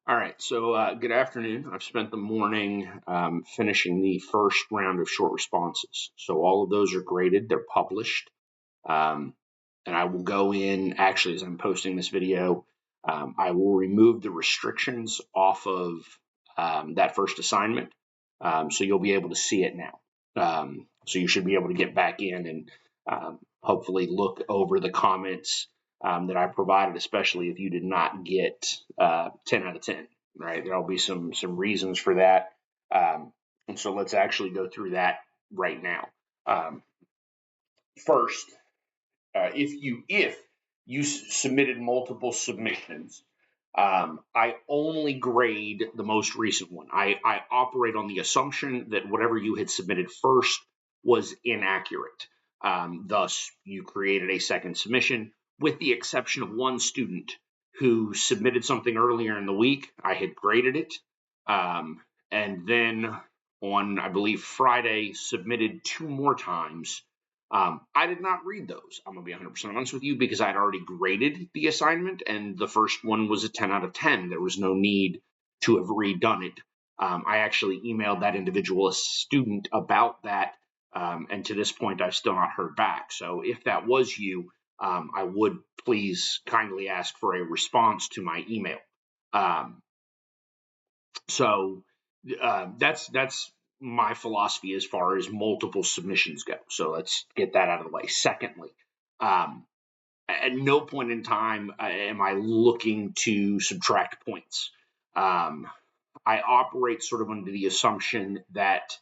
All right, so good afternoon. I've spent the morning finishing the first round of short responses. So all of those are graded, they're published. Um, and I will go in, actually, as I'm posting this video, I will remove the restrictions off of that first assignment. So you'll be able to see it now. So you should be able to get back in and hopefully look over the comments that I provided, especially if you did not get 10 out of 10, right? There'll be some reasons for that. And so let's actually go through that right now. First, if you submitted multiple submissions, I only grade the most recent one. I operate on the assumption that whatever you had submitted first was inaccurate. Thus, you created a second submission, with the exception of one student who submitted something earlier in the week. I had graded it, and then on, I believe, Friday, submitted two more times. I did not read those. I'm going to be 100% honest with you because I had already graded the assignment, and the first one was a 10 out of 10. There was no need to have redone it. I actually emailed that individual, a student, about that, and to this point, I've still not heard back. So if that was you, I would please kindly ask for a response to my email. So that's my philosophy as far as multiple submissions go. So let's get that out of the way. Secondly, at no point in time am I looking to subtract points. I operate sort of under the assumption that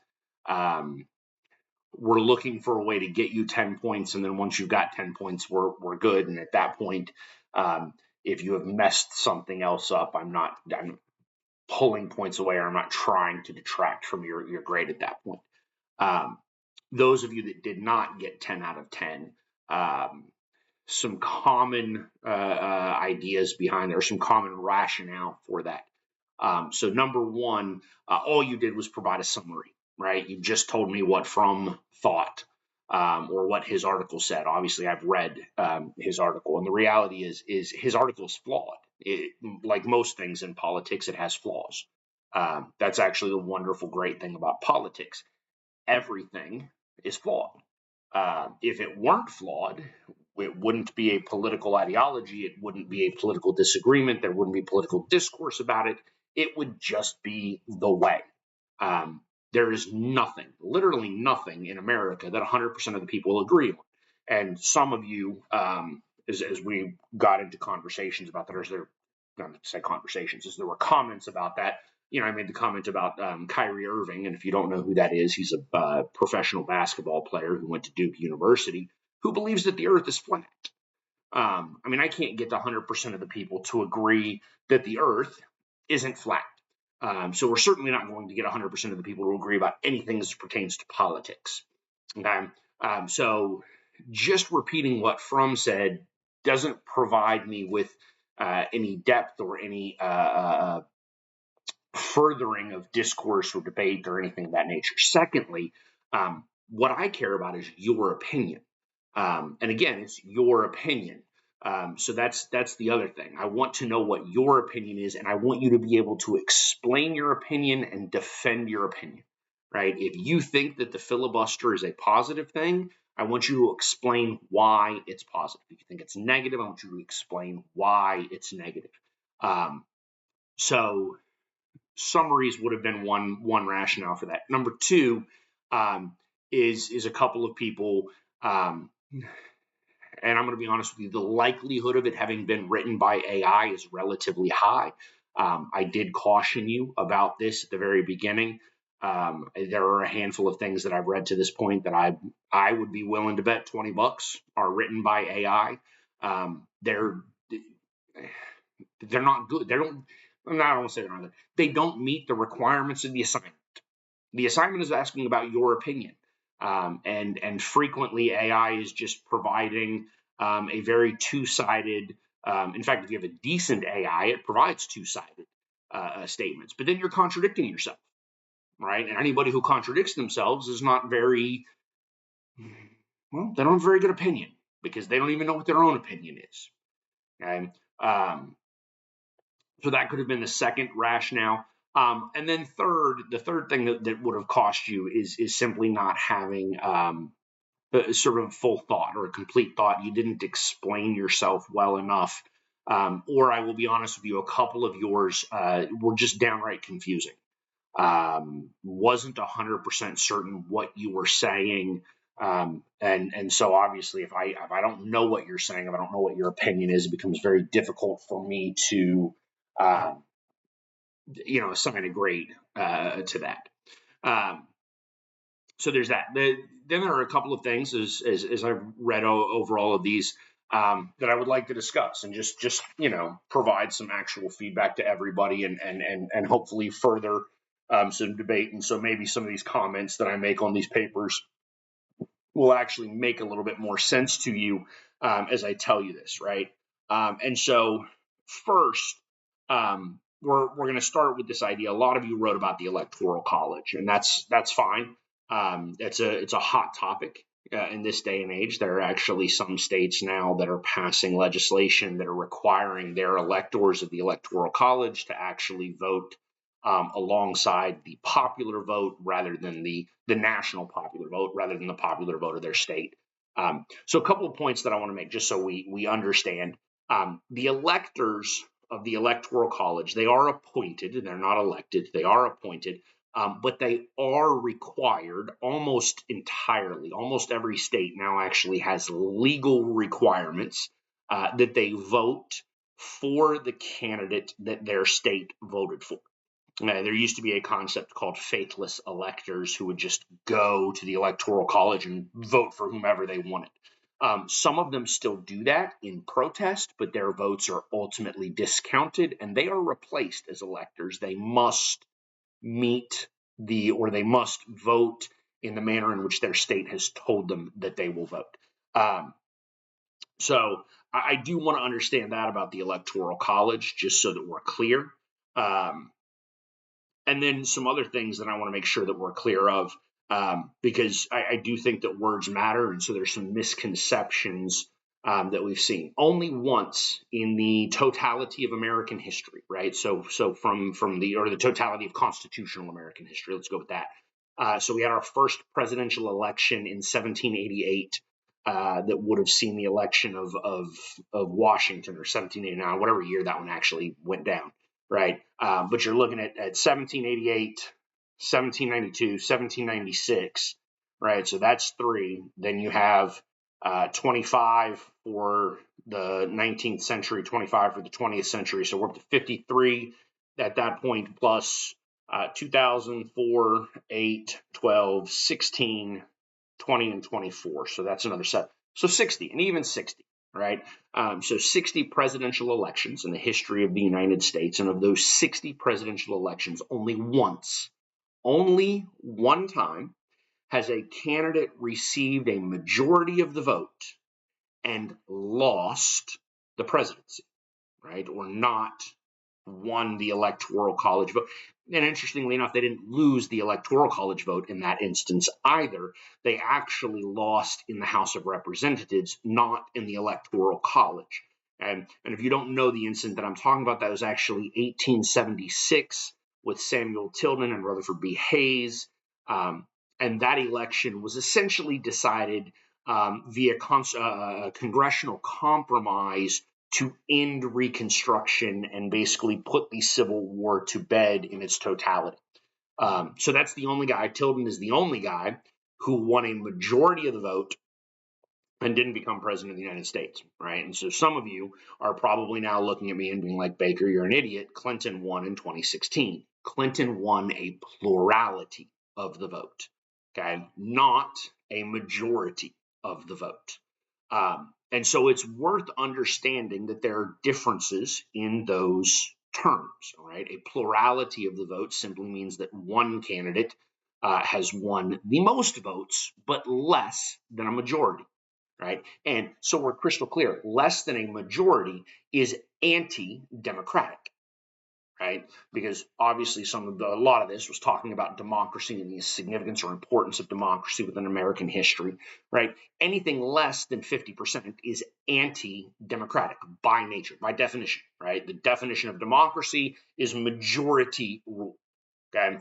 we're looking for a way to get you 10 points, and then once you've got 10 points, we're good. And at that point, if you have messed something else up, I'm pulling points away, or I'm not trying to detract from your grade at that point. Those of you that did not get 10 out of 10, some common ideas behind there, some common rationale for that. So number one, all you did was provide a summary, right? You just told me what Fromm thought, or what his article said. Obviously, I've read his article, and the reality is his article is flawed. Like most things in politics, it has flaws. That's actually the wonderful, great thing about politics. Everything is flawed. If it weren't flawed, it wouldn't be a political ideology. It wouldn't be a political disagreement. There wouldn't be political discourse about it. It would just be the way. There is nothing, literally nothing in America that 100% of the people agree on. And some of you, as we got into conversations about that, or there, not to say conversations, as there were comments about that, I made the comment about Kyrie Irving, and if you don't know who that is, he's a professional basketball player who went to Duke University, who believes that the earth is flat. I can't get 100% of the people to agree that the earth isn't flat. So we're certainly not going to get 100% of the people to agree about anything as pertains to politics. Okay. So just repeating what Fromm said doesn't provide me with any depth or any furthering of discourse or debate or anything of that nature. Secondly, what I care about is your opinion. And again, it's your opinion. So that's the other thing. I want to know what your opinion is, and I want you to be able to explain your opinion and defend your opinion, right? If you think that the filibuster is a positive thing, I want you to explain why it's positive. If you think it's negative, I want you to explain why it's negative. So summaries would have been one rationale for that. Number two is a couple of people, and I'm going to be honest with you, the likelihood of it having been written by AI is relatively high. I did caution you about this at the very beginning. There are a handful of things that I've read to this point that I would be willing to bet $20 are written by AI. They're not good. I don't want to say they're not good. They don't meet the requirements of the assignment. The assignment is asking about your opinion, and frequently AI is just providing a very two-sided. In fact, if you have a decent AI, it provides two-sided statements. But then you're contradicting yourself, right? And anybody who contradicts themselves is not very well. They don't have a very good opinion because they don't even know what their own opinion is. Okay. So that could have been the second rationale. And then the third thing that would have cost you is simply not having sort of full thought or a complete thought. You didn't explain yourself well enough. Or I will be honest with you, a couple of yours were just downright confusing. Wasn't 100% certain what you were saying. And so obviously if I don't know what you're saying, if I don't know what your opinion is, it becomes very difficult for me to, uh, assign a grade to that. So there's that. Then there are a couple of things as I've read over all of these that I would like to discuss and just provide some actual feedback to everybody and hopefully further some debate. And so maybe some of these comments that I make on these papers will actually make a little bit more sense to you as I tell you this, right? And so first, we're going to start with this idea. A lot of you wrote about the Electoral College, and that's fine. It's a hot topic in this day and age. There are actually some states now that are passing legislation that are requiring their electors of the Electoral College to actually vote alongside the popular vote rather than the national popular vote rather than the popular vote of their state. So a couple of points that I want to make just so we understand. The electors of the Electoral College, they are appointed, they're not elected, they are appointed, but they are required almost entirely. Almost every state now actually has legal requirements that they vote for the candidate that their state voted for. There used to be a concept called faithless electors who would just go to the Electoral College and vote for whomever they wanted. Some of them still do that in protest, but their votes are ultimately discounted and they are replaced as electors. They must they must vote in the manner in which their state has told them that they will vote. So I do want to understand that about the Electoral College, just so that we're clear. And then some other things that I want to make sure that we're clear of, because I do think that words matter. And so there's some misconceptions that we've seen. Only once in the totality of American history, right? So from the totality of constitutional American history, let's go with that. So we had our first presidential election in 1788 that would have seen the election of Washington, or 1789, whatever year that one actually went down. Right. But you're looking at 1788, 1792, 1796, right? So that's three. Then you have 25 for the 19th century, 25 for the 20th century. So we're up to 53 at that point, plus 2004, 8, 12, 16, 20, and 24. So that's another set. So 60, and even 60. Right. So 60 presidential elections in the history of the United States. And of those 60 presidential elections, only one time has a candidate received a majority of the vote and lost the presidency, right? Or not won the Electoral College vote. And interestingly enough, they didn't lose the Electoral College vote in that instance either. They actually lost in the House of Representatives, not in the Electoral College. And if you don't know the incident that I'm talking about, that was actually 1876 with Samuel Tilden and Rutherford B. Hayes. And that election was essentially decided via congressional compromise to end Reconstruction and basically put the Civil War to bed in its totality. So that's the only guy. Tilden is the only guy who won a majority of the vote and didn't become president of the United States, right? And so some of you are probably now looking at me and being like, Baker, you're an idiot. Clinton won in 2016. Clinton won a plurality of the vote, okay? Not a majority of the vote. And so it's worth understanding that there are differences in those terms, all right? A plurality of the vote simply means that one candidate has won the most votes, but less than a majority, right? And so we're crystal clear, less than a majority is anti-democratic, right? Because obviously a lot of this was talking about democracy and the significance or importance of democracy within American history, right? Anything less than 50% is anti-democratic by nature, by definition, right? The definition of democracy is majority rule. Okay.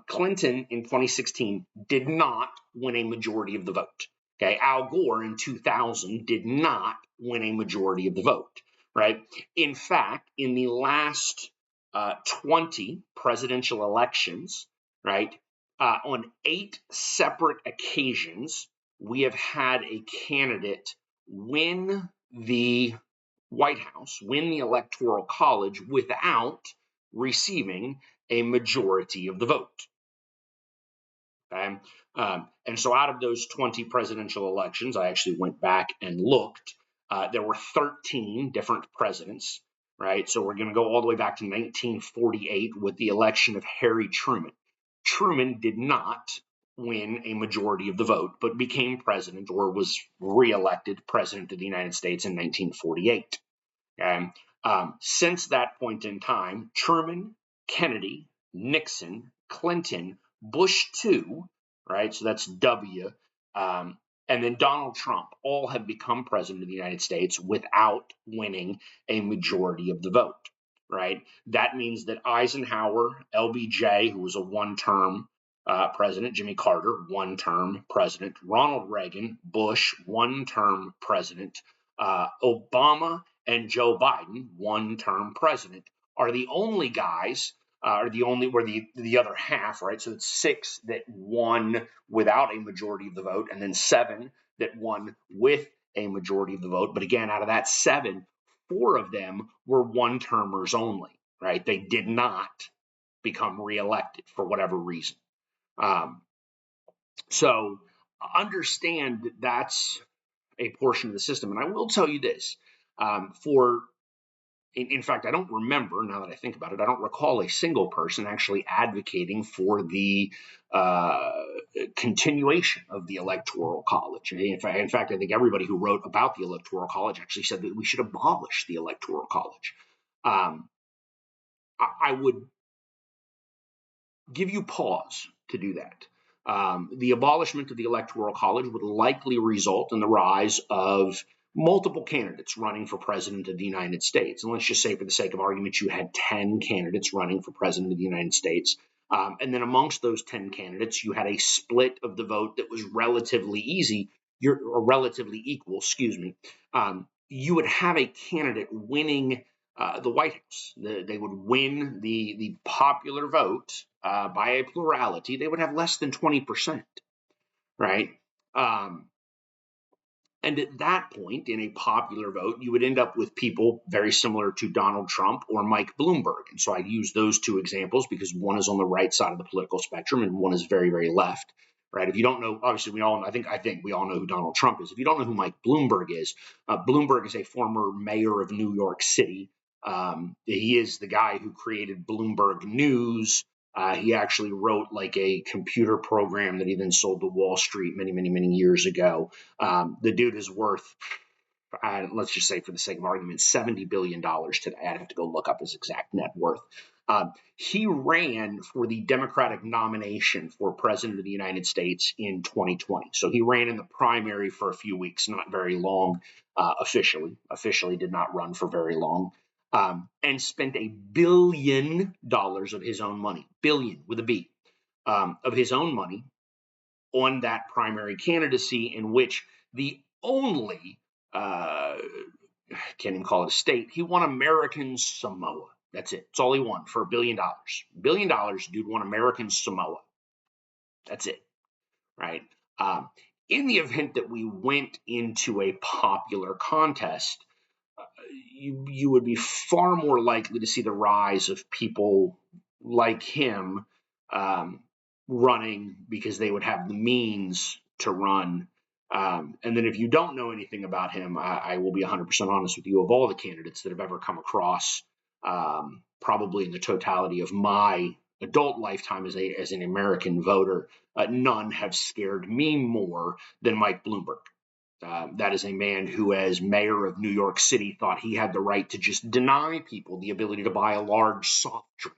Clinton in 2016 did not win a majority of the vote. Okay. Al Gore in 2000 did not win a majority of the vote. Right. In fact, in the last 20 presidential elections, right, on 8 separate occasions, we have had a candidate win the White House, win the Electoral College without receiving a majority of the vote. Okay? And so out of those 20 presidential elections, I actually went back and looked. There were 13 different presidents, right? So we're going to go all the way back to 1948 with the election of Harry Truman. Truman did not win a majority of the vote, but became president or was reelected president of the United States in 1948. Okay? Since that point in time, Truman, Kennedy, Nixon, Clinton, Bush 2, right? So that's W, and then Donald Trump all have become president of the United States without winning a majority of the vote, right? That means that Eisenhower, LBJ, who was a one-term president, Jimmy Carter, one-term president, Ronald Reagan, Bush, one-term president, Obama, and Joe Biden, one-term president, are the only guys, or the other half, right? So it's 6 that won without a majority of the vote, and then 7 that won with a majority of the vote. But again, out of that 7, 4 of them were one-termers only, right? They did not become reelected for whatever reason. So understand that that's a portion of the system. And I will tell you this, in fact, I don't remember, now that I think about it, I don't recall a single person actually advocating for the continuation of the Electoral College. In fact, I think everybody who wrote about the Electoral College actually said that we should abolish the Electoral College. I would give you pause to do that. The abolishment of the Electoral College would likely result in the rise of multiple candidates running for president of the United States. And let's just say, for the sake of argument, you had 10 candidates running for president of the United States. And then amongst those 10 candidates, you had a split of the vote that was relatively relatively equal, you would have a candidate winning the White House. They would win the popular vote by a plurality. They would have less than 20%, right? And at that point, in a popular vote, you would end up with people very similar to Donald Trump or Mike Bloomberg. And so I use those two examples because one is on the right side of the political spectrum and one is very, very left. Right? If you don't know, obviously I think we all know who Donald Trump is. If you don't know who Mike Bloomberg is a former mayor of New York City. He is the guy who created Bloomberg News. He actually wrote like a computer program that he then sold to Wall Street many, many, many years ago. The dude is worth, let's just say for the sake of argument, $70 billion today. I'd have to go look up his exact net worth. He ran for the Democratic nomination for president of the United States in 2020. So he ran in the primary for a few weeks, not very long officially did not run for very long. And spent $1 billion of his own money, billion with a B, of his own money on that primary candidacy, in which the only, can't even call it a state, he won American Samoa. That's it. That's all he won for $1 billion. $1 billion, dude won American Samoa. That's it, right? In the event that we went into a popular contest, you would be far more likely to see the rise of people like him running because they would have the means to run. And then if you don't know anything about him, I will be 100% honest with you, of all the candidates that have ever come across, probably in the totality of my adult lifetime as an American voter, none have scared me more than Mike Bloomberg. That is a man who, as mayor of New York City, thought he had the right to just deny people the ability to buy a large soft drink.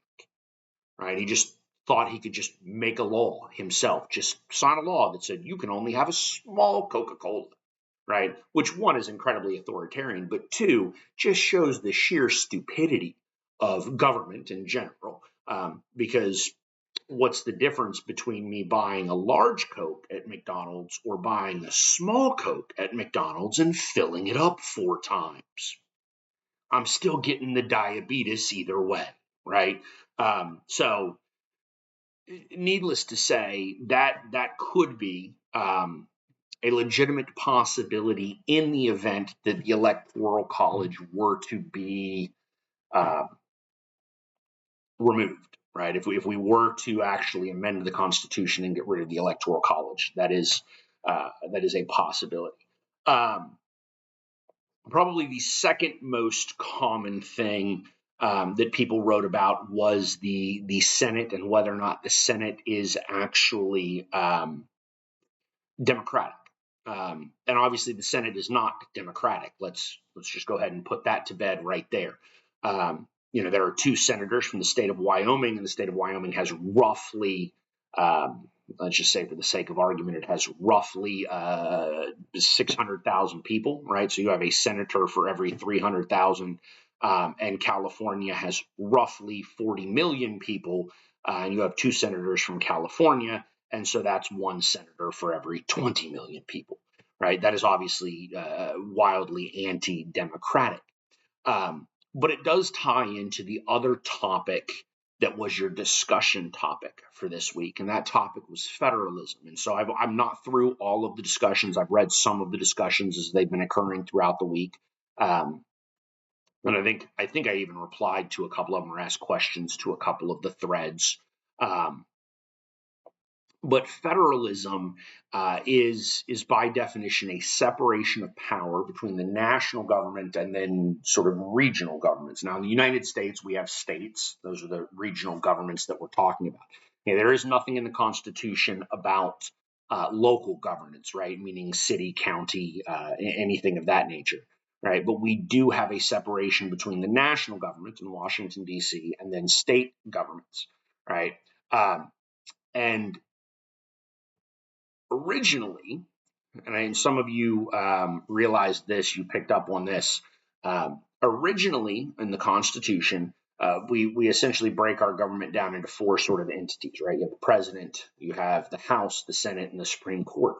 Right? He just thought he could just make a law himself, just sign a law that said you can only have a small Coca-Cola. Right? Which, one, is incredibly authoritarian, but two, just shows the sheer stupidity of government in general. Because what's the difference between me buying a large Coke at McDonald's or buying a small Coke at McDonald's and filling it up 4 times? I'm still getting the diabetes either way, right? So, needless to say, that could be a legitimate possibility in the event that the Electoral College were to be uh, removed, right? If we were to actually amend the Constitution and get rid of the Electoral College, that is a possibility. Probably the second most common thing that people wrote about was the Senate and whether or not the Senate is actually Democratic. And obviously, the Senate is not Democratic. Let's just go ahead and put that to bed right there. There are 2 senators from the state of Wyoming, and the state of Wyoming has roughly, let's just say for the sake of argument, it has roughly 600,000 people, right? So you have a senator for every 300,000, and California has roughly 40 million people, and you have 2 senators from California. And so that's 1 senator for every 20 million people, right? That is obviously wildly anti-democratic. But it does tie into the other topic that was your discussion topic for this week, and that topic was federalism. And so I'm not through all of the discussions. I've read some of the discussions as they've been occurring throughout the week. And I think I even replied to a couple of them or asked questions to a couple of the threads. But federalism is by definition a separation of power between the national government and then sort of regional governments. Now, in the United States, we have states. Those are the regional governments that we're talking about. Okay, there is nothing in the Constitution about local governance, right? Meaning city, county, anything of that nature, right? But we do have a separation between the national government in Washington, D.C., and then state governments, right? And originally, and some of you realized this, you picked up on this. Originally, in the Constitution, we essentially break our government down into 4 sort of entities, right? You have the president, you have the House, the Senate, and the Supreme Court.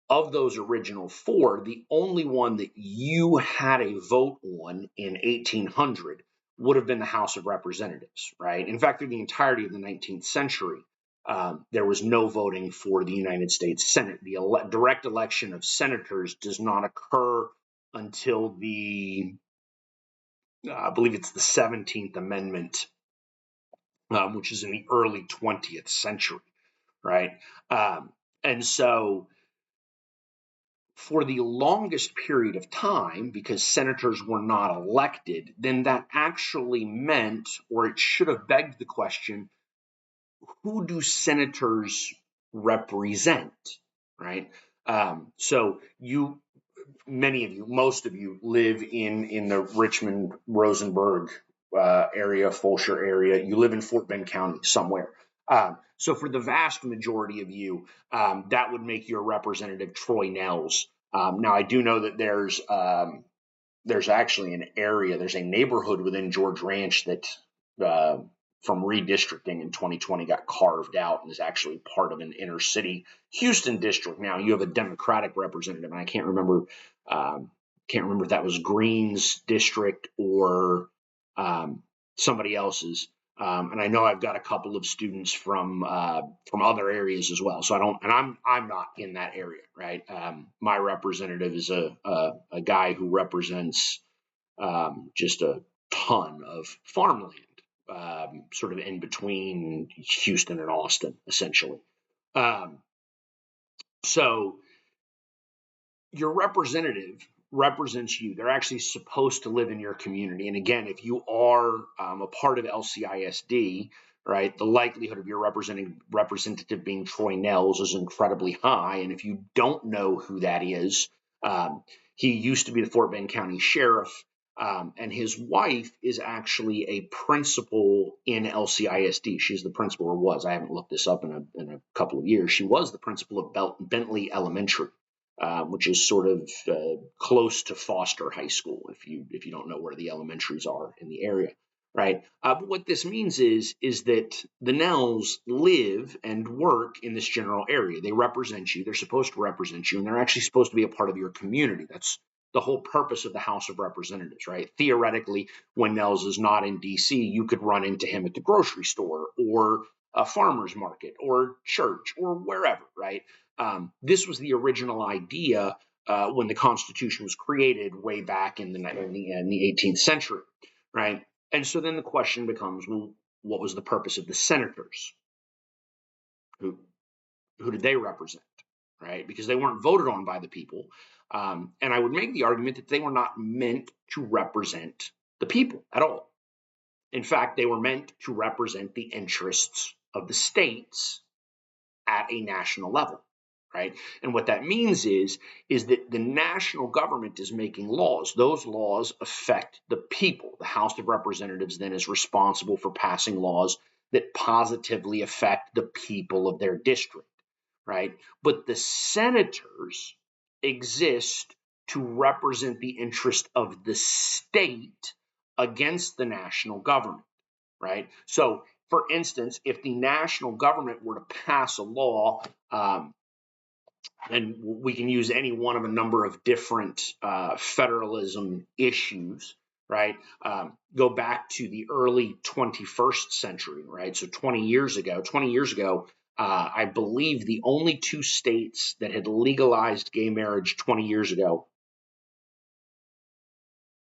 Of those original 4, the only one that you had a vote on in 1800 would have been the House of Representatives, right? In fact, through the entirety of the 19th century, there was no voting for the United States Senate. The direct election of senators does not occur until I believe it's the 17th Amendment, which is in the early 20th century, right? And so for the longest period of time, because senators were not elected, then that actually meant, or it should have begged the question, who do senators represent, right? So many of you, most of you live in the Richmond, Rosenberg area, Fulshire area. You live in Fort Bend County somewhere. So for the vast majority of you, that would make your representative Troy Nehls. Now, I do know that there's actually an area, there's a neighborhood within George Ranch that from redistricting in 2020 got carved out and is actually part of an inner city Houston district. Now you have a Democratic representative, and I can't remember if that was Green's district or somebody else's. And I know I've got a couple of students from other areas as well. So I'm not in that area, right? My representative is a guy who represents just a ton of farmland, sort of in between Houston and Austin, essentially. So your representative represents you. They're actually supposed to live in your community. And again, if you are a part of LCISD, right, the likelihood of your representative being Troy Nehls is incredibly high. And if you don't know who that is, He used to be the Fort Bend County Sheriff, and his wife is actually a principal in LCISD. She's the principal, or was. I haven't looked this up in a couple of years. She was the principal of Bentley Elementary, which is sort of close to Foster High School, if you don't know where the elementaries are in the area. Right. But what this means is that the Nells live and work in this general area. They represent you. They're supposed to represent you, and they're actually supposed to be a part of your community. That's the whole purpose of the House of Representatives, right? Theoretically, when Nels is not in D.C., you could run into him at the grocery store or a farmer's market or church or wherever, right? This was the original idea when the Constitution was created way back in the 18th century, right? And so then the question becomes, well, what was the purpose of the senators? Who did they represent, right? Because they weren't voted on by the people. And I would make the argument that they were not meant to represent the people at all. In fact, they were meant to represent the interests of the states at a national level. Right. And what that means is that the national government is making laws. Those laws affect the people. The House of Representatives then is responsible for passing laws that positively affect the people of their district. Right. But the senators exist to represent the interest of the state against the national government. Right. So, for instance, if the national government were to pass a law, and we can use any one of a number of different federalism issues, right? Go back to the early 21st century, right? So 20 years ago, I believe the only two states that had legalized gay marriage 20 years ago,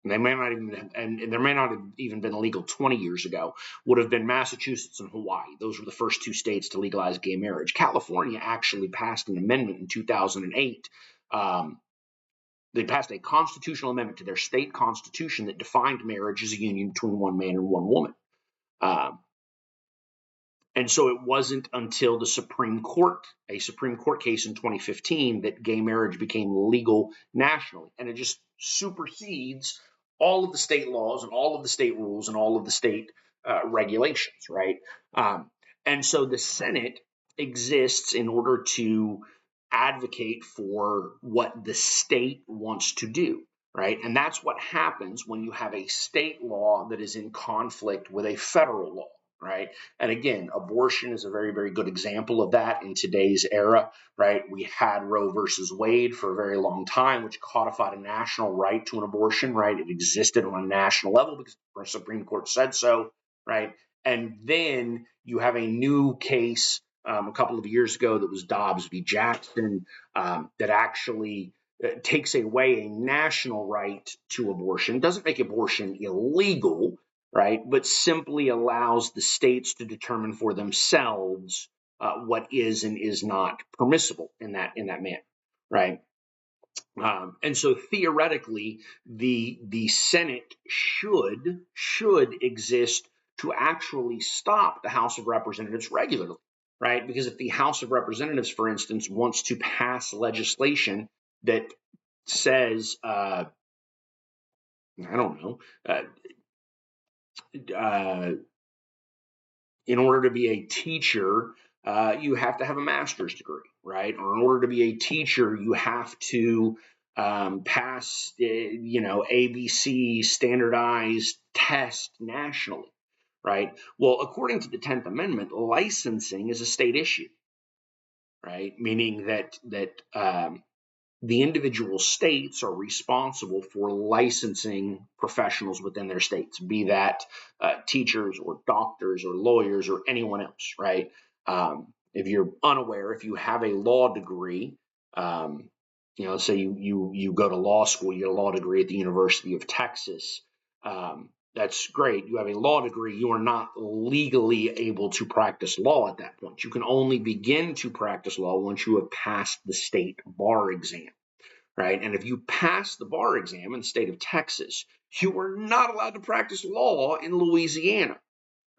and they may not even, and there may not have even been legal 20 years ago, would have been Massachusetts and Hawaii. Those were the first two states to legalize gay marriage. California actually passed an amendment in 2008. They passed a constitutional amendment to their state constitution that defined marriage as a union between one man and one woman. And so it wasn't until a Supreme Court case in 2015, that gay marriage became legal nationally. And it just supersedes all of the state laws and all of the state rules and all of the state regulations, right? And so the Senate exists in order to advocate for what the state wants to do, right? And that's what happens when you have a state law that is in conflict with a federal law. Right. And again, abortion is a very, very good example of that in today's era. Right. We had Roe versus Wade for a very long time, which codified a national right to an abortion. Right. It existed on a national level because the Supreme Court said so. Right. And then you have a new case a couple of years ago that was Dobbs v. Jackson that actually takes away a national right to abortion, doesn't make abortion illegal, right, but simply allows the states to determine for themselves what is and is not permissible in that manner, right? And so theoretically, the Senate should exist to actually stop the House of Representatives regularly, right? Because if the House of Representatives, for instance, wants to pass legislation that says, I don't know, in order to be a teacher, you have to have a master's degree, right? Or in order to be a teacher, you have to pass, ABC standardized test nationally, right? Well, according to the 10th Amendment, licensing is a state issue, right? Meaning that the individual states are responsible for licensing professionals within their states, be that teachers or doctors or lawyers or anyone else, right? If you're unaware, if you have a law degree, let's say you go to law school, you get a law degree at the University of Texas. That's great. You have a law degree. You are not legally able to practice law at that point. You can only begin to practice law once you have passed the state bar exam, right? And if you pass the bar exam in the state of Texas, you are not allowed to practice law in Louisiana,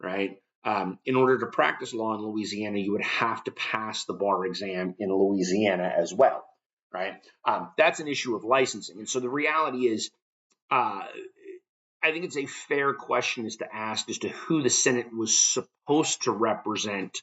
right? In order to practice law in Louisiana, you would have to pass the bar exam in Louisiana as well, right? That's an issue of licensing. And so the reality is, I think it's a fair question is to ask as to who the Senate was supposed to represent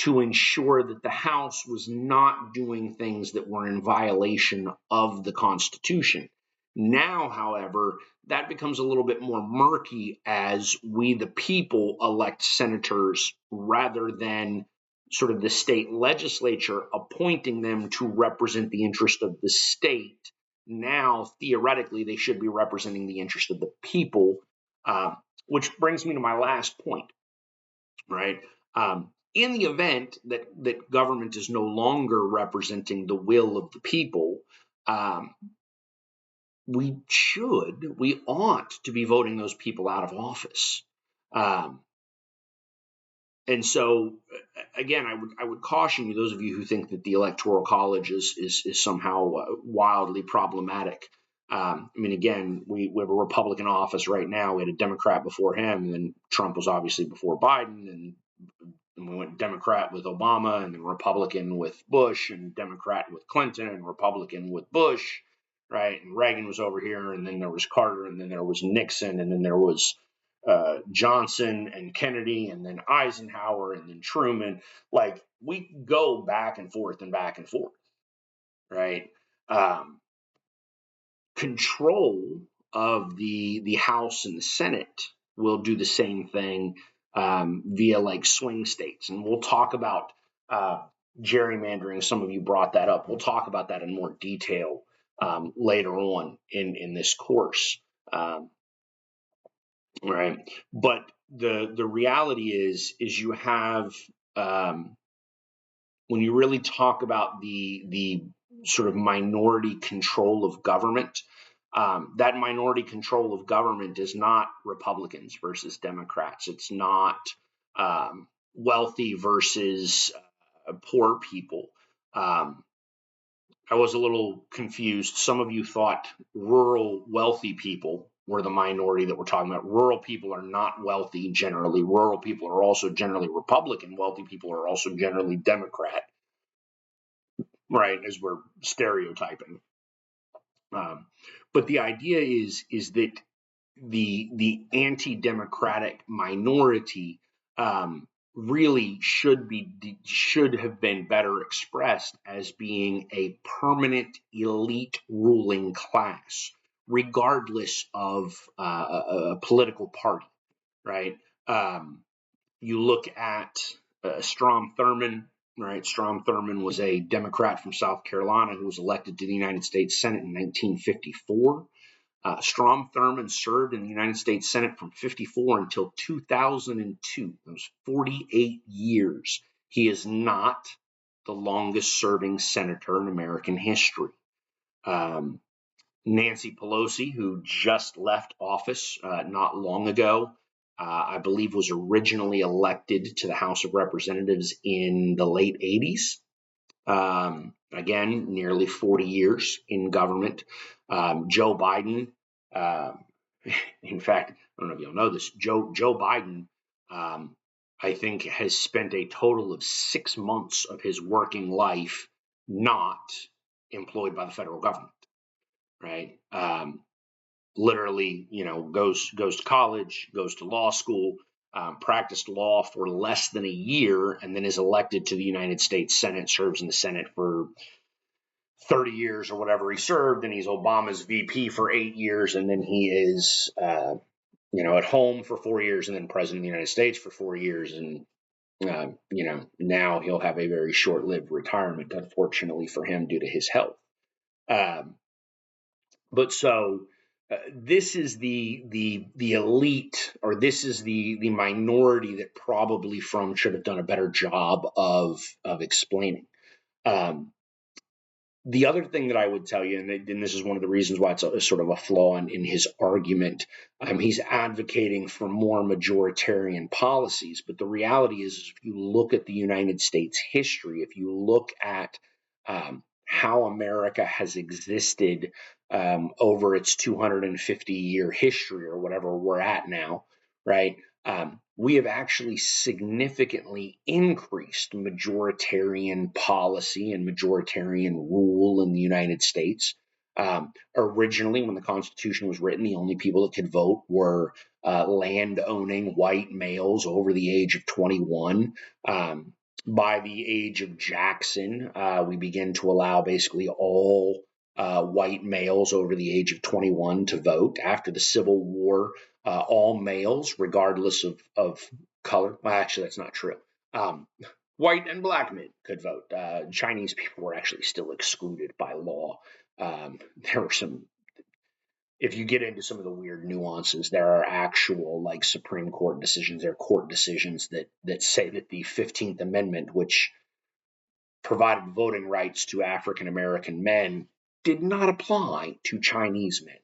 to ensure that the House was not doing things that were in violation of the Constitution. Now, however, that becomes a little bit more murky as we, the people, elect senators rather than sort of the state legislature appointing them to represent the interest of the state. Now, theoretically, they should be representing the interest of the people, which brings me to my last point, right? In the event that government is no longer representing the will of the people, um, we ought to be voting those people out of office. Um, and so, again, I would caution you, those of you who think that the Electoral College is somehow wildly problematic. I mean, again, we have a Republican office right now. We had a Democrat before him, and then Trump was obviously before Biden, and we went Democrat with Obama, and then Republican with Bush, and Democrat with Clinton, and Republican with Bush, right? And Reagan was over here, and then there was Carter, and then there was Nixon, and then there was Johnson and Kennedy, and then Eisenhower, and then Truman. Like, we go back and forth and back and forth, right? Control of the House and the Senate will do the same thing via like swing states, and we'll talk about gerrymandering. Some of you brought that up. We'll talk about that in more detail later on in this course. Right, but the reality is you have when you really talk about the sort of minority control of government, that minority control of government is not Republicans versus Democrats. It's not wealthy versus poor people. I was a little confused. Some of you thought rural wealthy people were the minority that we're talking about. Rural people are not wealthy generally. Rural people are also generally Republican. Wealthy people are also generally Democrat, right? As we're stereotyping. But the idea is that the anti-democratic minority really should have been better expressed as being a permanent elite ruling class, regardless of a political party, right? You look at Strom Thurmond, right? Strom Thurmond was a Democrat from South Carolina who was elected to the United States Senate in 1954. Strom Thurmond served in the United States Senate from 54 until 2002. That was 48 years. He is not the longest serving senator in American history. Nancy Pelosi, who just left office not long ago, I believe was originally elected to the House of Representatives in the late 80s. Again, nearly 40 years in government. Joe Biden, in fact, I don't know if you'll know this, Joe Biden, I think, has spent a total of 6 months of his working life not employed by the federal government, right? Literally, goes to college, goes to law school, practiced law for less than a year, and then is elected to the United States Senate, serves in the Senate for 30 years or whatever he served, and he's Obama's VP for 8 years, and then he is, at home for 4 years, and then president of the United States for 4 years, and now he'll have a very short-lived retirement, unfortunately for him, due to his health. But so this is the elite, or this is the minority that probably should have done a better job of explaining. The other thing that I would tell you, and this is one of the reasons why it's a sort of a flaw in his argument, he's advocating for more majoritarian policies. But the reality is if you look at the United States history, if you look at how America has existed over its 250-year history or whatever we're at now, right? we have actually significantly increased majoritarian policy and majoritarian rule in the United States. Originally, when the Constitution was written, the only people that could vote were land-owning white males over the age of 21. By the age of Jackson, we begin to allow basically all white males over the age of 21 to vote. After the Civil War, all males, regardless of color. Well, actually, that's not true. White and black men could vote. Chinese people were actually still excluded by law. There were some, if you get into some of the weird nuances, there are actual like Supreme Court decisions, there are court decisions that say that the 15th Amendment, which provided voting rights to African American men, did not apply to Chinese men.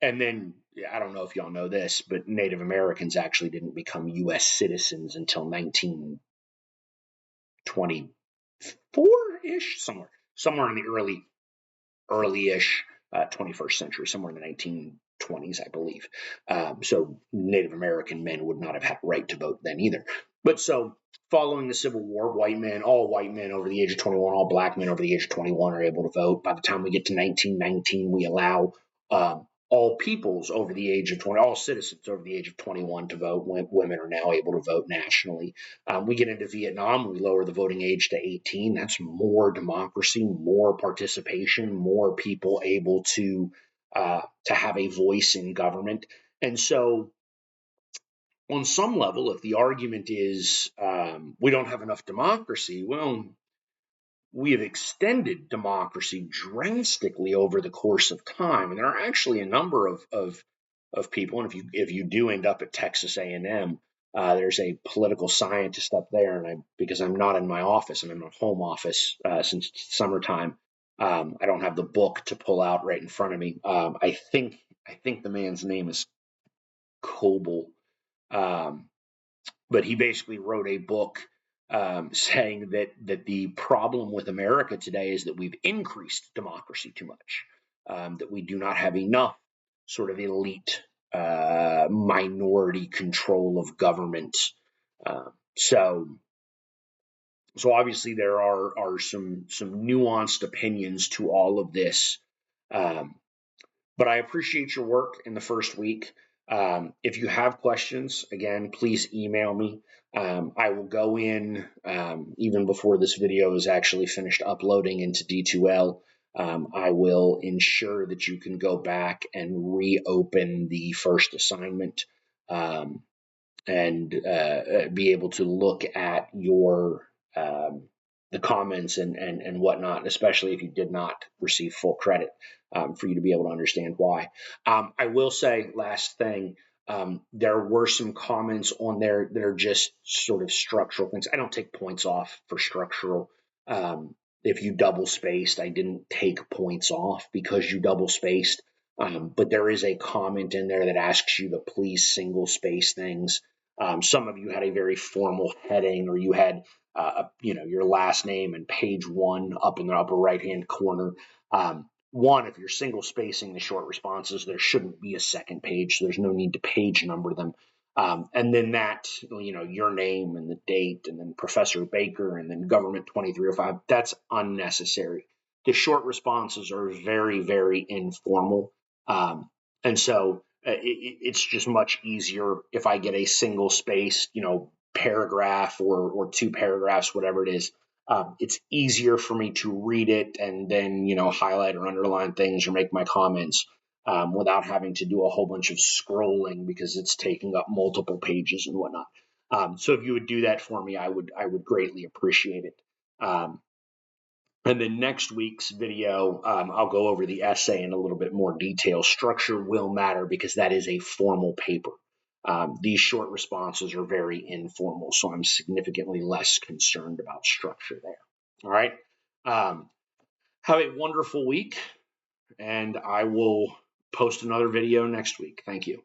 And then, I don't know if y'all know this, but Native Americans actually didn't become U.S. citizens until 1924-ish, somewhere in the early-ish 21st century, somewhere in the 1920s, I believe. So Native American men would not have had a right to vote then either. But so following the Civil War, all white men over the age of 21, all black men over the age of 21 are able to vote. By the time we get to 1919, we allow all peoples over the age of 20, all citizens over the age of 21 to vote. Women are now able to vote nationally. We get into Vietnam, we lower the voting age to 18. That's more democracy, more participation, more people able to have a voice in government. And so on some level, if the argument is we don't have enough democracy, well, we have extended democracy drastically over the course of time, and there are actually a number of people. And if you do end up at Texas A&M, there's a political scientist up there, and because I'm not in my office, I'm in my home office since summertime. I don't have the book to pull out right in front of me. I think the man's name is Coble. But he basically wrote a book saying that the problem with America today is that we've increased democracy too much, that we do not have enough sort of elite minority control of government. So obviously there are some nuanced opinions to all of this. But I appreciate your work in the first week. If you have questions, again, please email me. I will go in even before this video is actually finished uploading into D2L. I will ensure that you can go back and reopen the first assignment and be able to look at your the comments and whatnot, especially if you did not receive full credit, for you to be able to understand why. I will say, last thing, there were some comments on there that are just sort of structural things. I don't take points off for structural. If you double spaced, I didn't take points off because you double spaced. But there is a comment in there that asks you to please single space things. Some of you had a very formal heading, or you had your last name and page 1 up in the upper right hand corner. One, if you're single spacing the short responses, there shouldn't be a second page, so there's no need to page number them. And then that, your name and the date, and then Professor Baker, and then Government 2305, that's unnecessary. The short responses are very, very informal. And so it's just much easier if I get a single spaced, paragraph or 2 paragraphs, whatever it is. It's easier for me to read it and then, highlight or underline things or make my comments without having to do a whole bunch of scrolling because it's taking up multiple pages and whatnot. So if you would do that for me, I would greatly appreciate it. And then next week's video, I'll go over the essay in a little bit more detail. Structure will matter because that is a formal paper. These short responses are very informal, so I'm significantly less concerned about structure there. All right. Have a wonderful week, and I will post another video next week. Thank you.